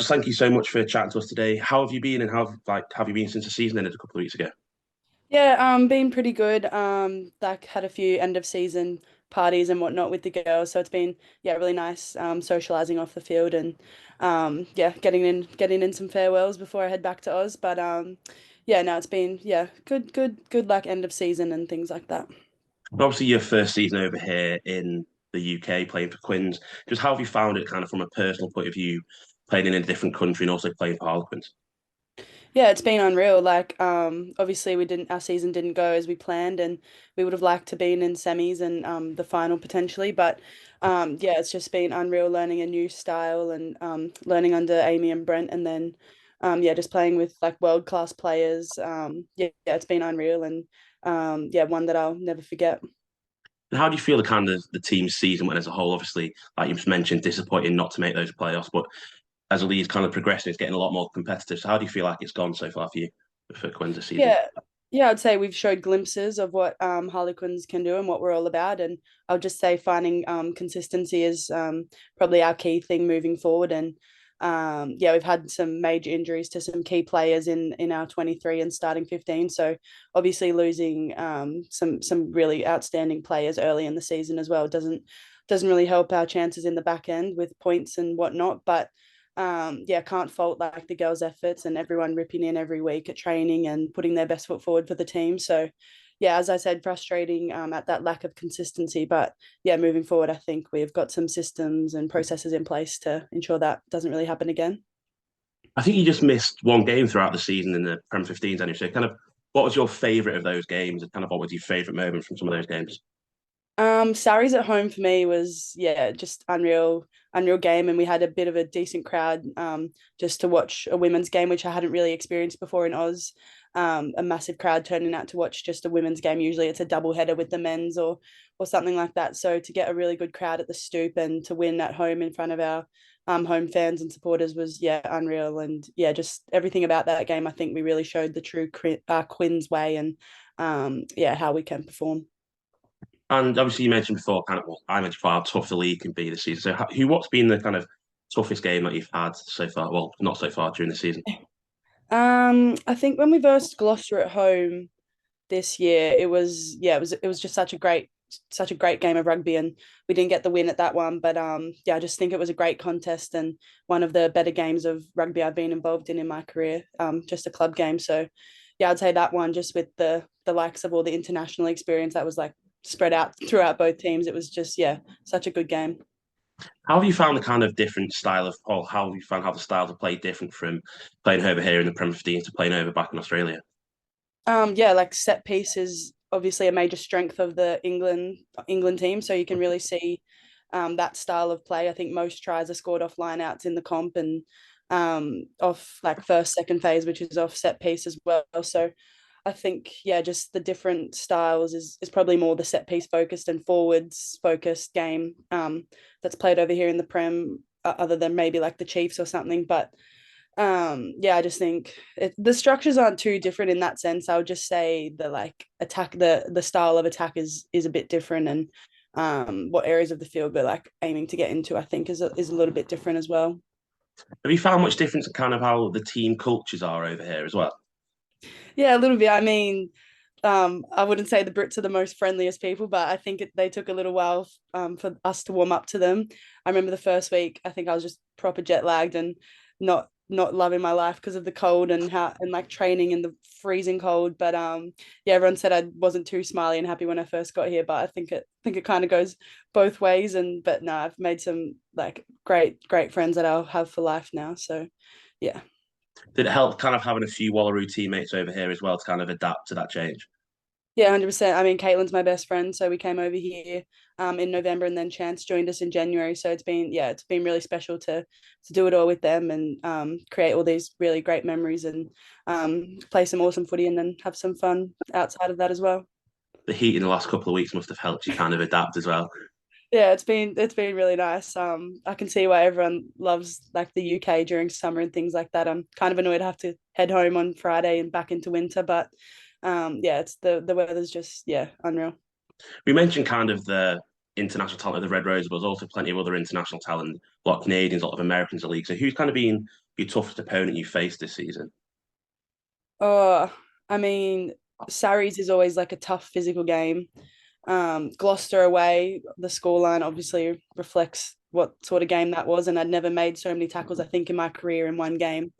just thank you so much for chatting to us today. How have you been, and how have you been since the season ended a couple of weeks ago? Yeah, been pretty good. Like had a few end of season parties and whatnot with the girls, so it's been really nice socializing off the field and yeah, getting in some farewells before I head back to Oz. But yeah, no, it's been good like end of season and things like that. Obviously, your first season over here in the UK playing for Quins. Just how have you found it, kind of from a personal point of view, playing in a different country and also playing for Harlequins? Yeah, it's been unreal. Like, obviously our season didn't go as we planned, and we would have liked to been in semis and the final potentially. But yeah, it's just been unreal learning a new style and learning under Amy and Brent, and then yeah, just playing with like world class players. Yeah, it's been unreal and yeah, one that I'll never forget. And how do you feel the kind of the team's season went as a whole? Obviously, like you just mentioned, disappointing not to make those playoffs, but as a league kind of progressing, it's getting a lot more competitive. So how do you feel like it's gone so far for you for Quins this season? Yeah, yeah, I'd say we've showed glimpses of what Harlequins can do and what we're all about. And I'll just say finding consistency is probably our key thing moving forward. And yeah, we've had some major injuries to some key players in our 23 and starting 15. So obviously losing some really outstanding players early in the season as well doesn't really help our chances in the back end with points and whatnot. But yeah, can't fault like the girls' efforts and everyone ripping in every week at training and putting their best foot forward for the team. So, yeah, as I said, frustrating at that lack of consistency. But yeah, moving forward, I think we've got some systems and processes in place to ensure that doesn't really happen again. I think you just missed one game throughout the season in the Prem 15s, anyway. So kind of what was your favourite of those games, and kind of what was your favourite moment from some of those games? Sarries at home for me was just unreal game, and we had a bit of a decent crowd just to watch a women's game, which I hadn't really experienced before in Oz. A massive crowd turning out to watch just a women's game. Usually it's a double header with the men's or something like that. So to get a really good crowd at the Stoop and to win at home in front of our home fans and supporters was unreal. And yeah, just everything about that game, I think we really showed the true Quins way and yeah, how we can perform. And obviously, you mentioned before, kind of, well, I mentioned before how tough the league can be this season. So, what's been the kind of toughest game that you've had so far? Well, not so far during the season. I think when we versed Gloucester at home this year, it was just such a great game of rugby, and we didn't get the win at that one. But yeah, I just think it was a great contest and one of the better games of rugby I've been involved in my career. Just a club game, so yeah, I'd say that one just with the likes of all the international experience that was like spread out throughout both teams. It was just such a good game. How have you found the kind of different style of, or how have you found how the styles of play different from playing over here in the Premier 15 to playing over back in Australia? Yeah, like set piece is obviously a major strength of the England team, so you can really see that style of play. I think most tries are scored off lineouts in the comp and off like first, second phase, which is off set piece as well. So I think just the different styles is probably more the set piece focused and forwards focused game that's played over here in the Prem, other than maybe like the Chiefs or something. But yeah, I just think the structures aren't too different in that sense. I would just say the like attack, the style of attack is a bit different, and what areas of the field we're like aiming to get into, I think is a little bit different as well. Have you found much difference in kind of how the team cultures are over here as well? Yeah, a little bit. I mean, I wouldn't say the Brits are the most friendliest people, but I think they took a little while for us to warm up to them. I remember the first week, I think I was just proper jet lagged and not loving my life because of the cold and how and like training in the freezing cold. But yeah, everyone said I wasn't too smiley and happy when I first got here, but I think it kind of goes both ways. And but no, I've made some like great friends that I'll have for life now. So yeah. Did it help kind of having a few Wallaroo teammates over here as well to kind of adapt to that change? Yeah, 100%. I mean, Caitlin's my best friend, so we came over here in November, and then Chance joined us in January. So it's been really special to do it all with them and create all these really great memories and play some awesome footy and then have some fun outside of that as well. The heat in the last couple of weeks must have helped you kind of adapt as well. Yeah, it's been really nice. I can see why everyone loves like the UK during summer and things like that. I'm kind of annoyed to have to head home on Friday and back into winter, but yeah, it's the weather's just unreal. We mentioned kind of the international talent of the Red Rose, but there's also plenty of other international talent, a lot of Canadians, a lot of Americans in the league. So who's kind of been your toughest opponent you faced this season? Oh, I mean, Sarries is always like a tough physical game. Gloucester away, the scoreline obviously reflects what sort of game that was, and I'd never made so many tackles, I think, in my career in one game.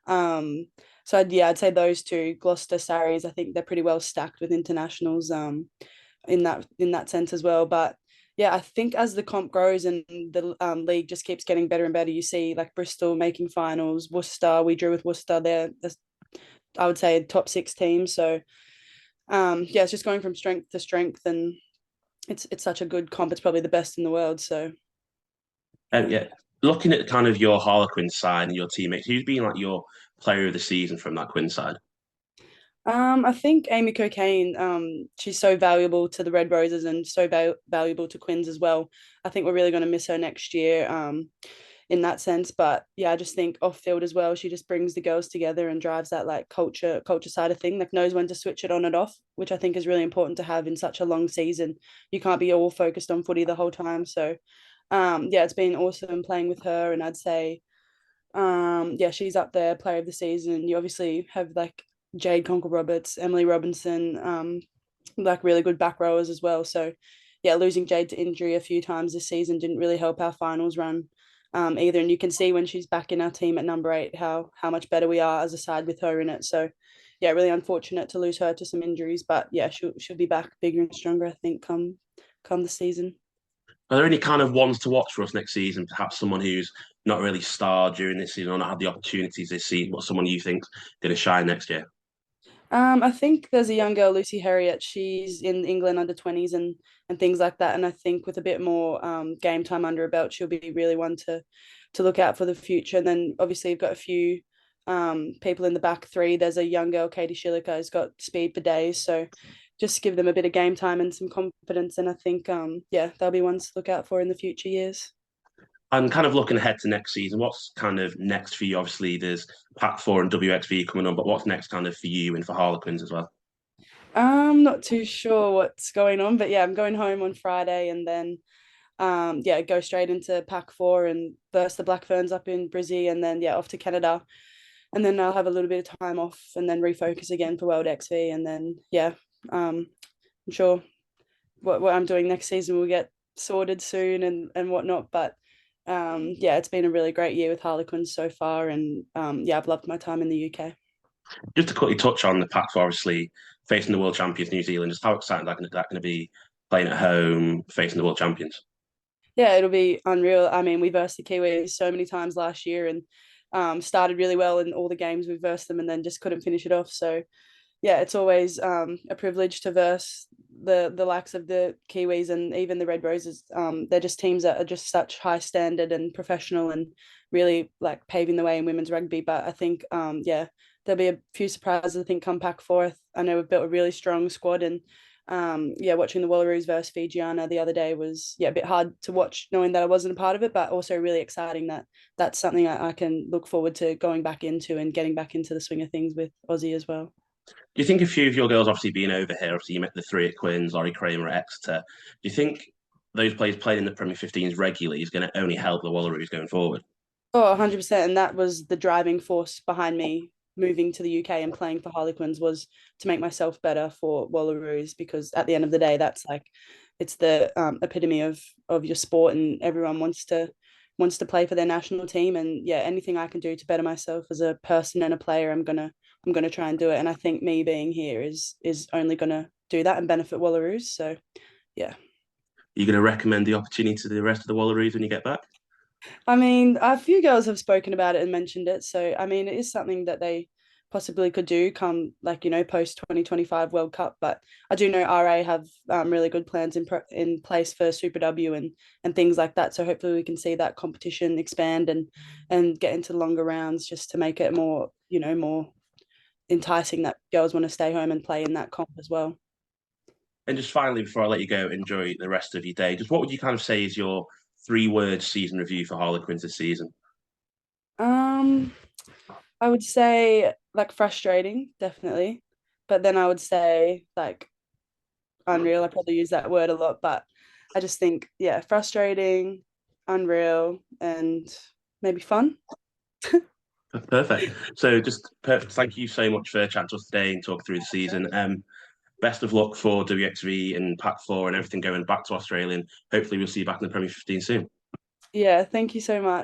Um, so I'd say those two, Gloucester, Sarries, I think they're pretty well stacked with internationals in that sense as well. But yeah, I think as the comp grows and the league just keeps getting better and better, you see like Bristol making finals, Worcester, we drew with Worcester, they're I would say top six teams. So yeah, it's just going from strength to strength, and it's such a good comp. It's probably the best in the world. So Yeah, looking at kind of your Harlequins side and your teammates, who's been like your player of the season from that Quinn side? I think Amy Cocaine, she's so valuable to the Red Roses and so valuable to Quins as well. I think we're really going to miss her next year, in that sense. But yeah, I just think off field as well, she just brings the girls together and drives that like culture side of thing, like knows when to switch it on and off, which I think is really important to have in such a long season. You can't be all focused on footy the whole time. So yeah, it's been awesome playing with her, and I'd say yeah, she's up there, player of the season. You obviously have like Jade Conkle Roberts, Emily Robinson, like really good back rowers as well. So yeah, losing Jade to injury a few times this season didn't really help our finals run either. And you can see when she's back in our team at number 8 how much better we are as a side with her in it. So yeah, really unfortunate to lose her to some injuries, but yeah, she'll be back bigger and stronger, I think, come the season. Are there any kind of ones to watch for us next season? Perhaps someone who's not really starred during this season or not had the opportunities this season, but someone you think's going to shine next year? I think there's a young girl, Lucy Harriet. She's in England under 20s and things like that. And I think with a bit more game time under her belt, she'll be really one to look out for the future. And then obviously you've got a few people in the back three. There's a young girl, Katie Schilliker, who's got speed for days. So just give them a bit of game time and some confidence. And I think yeah, they'll be ones to look out for in the future years. And kind of looking ahead to next season, what's kind of next for you? Obviously, there's Pac 4 and WXV coming on, but what's next kind of for you and for Harlequins as well? I'm not too sure what's going on, but yeah, I'm going home on Friday and then yeah, go straight into Pac 4 and burst the Black Ferns up in Brizzy and then yeah, off to Canada. And then I'll have a little bit of time off and then refocus again for World XV. And then yeah, I'm sure what I'm doing next season will get sorted soon and whatnot. But yeah, it's been a really great year with Harlequins so far, and yeah, I've loved my time in the UK. Just to quickly touch on the Pac 4, obviously facing the world champions New Zealand, just how exciting that going to be playing at home, facing the world champions? Yeah, it'll be unreal. I mean, we versed the Kiwis so many times last year and started really well in all the games we versed them and then just couldn't finish it off. So yeah, it's always a privilege to verse the likes of the Kiwis and even the Red Roses. They're just teams that are just such high standard and professional and really like paving the way in women's rugby. But I think yeah, there'll be a few surprises. I think come back fourth. I know we've built a really strong squad and yeah, watching the Wallaroos versus Fijiana the other day was yeah a bit hard to watch, knowing that I wasn't a part of it, but also really exciting that that's something I can look forward to going back into and getting back into the swing of things with Aussie as well. Do you think a few of your girls obviously being over here, obviously you met the three at Quins, Laurie Kramer at Exeter, do you think those players playing in the Premier 15s regularly is going to only help the Wallaroos going forward? Oh, 100%. And that was the driving force behind me moving to the UK and playing for Harlequins was to make myself better for Wallaroos because at the end of the day, that's like it's the epitome of your sport and everyone wants to play for their national team. And yeah, anything I can do to better myself as a person and a player, I'm gonna try and do it. And I think me being here is only gonna do that and benefit Wallaroos. So yeah. Are you going to recommend the opportunity to the rest of the Wallaroos when you get back? I mean, a few girls have spoken about it and mentioned it. So, I mean, it is something that they possibly could do come like, post 2025 World Cup. But I do know RA have really good plans in place for Super W and things like that. So hopefully we can see that competition expand and get into longer rounds just to make it more, more enticing that girls want to stay home and play in that comp as well. And just finally, before I let you go, enjoy the rest of your day. Just what would you kind of say is your 3 word season review for Harlequins this season? Um, I would say like frustrating, definitely. But then I would say like unreal. I probably use that word a lot, but I just think, yeah, frustrating, unreal, and maybe fun. Perfect. So just perfect. Thank you so much for chatting to us today and talk through the season. Best of luck for WXV and Pack 4 and everything going back to Australia. And hopefully we'll see you back in the Premier 15 soon. Yeah, thank you so much.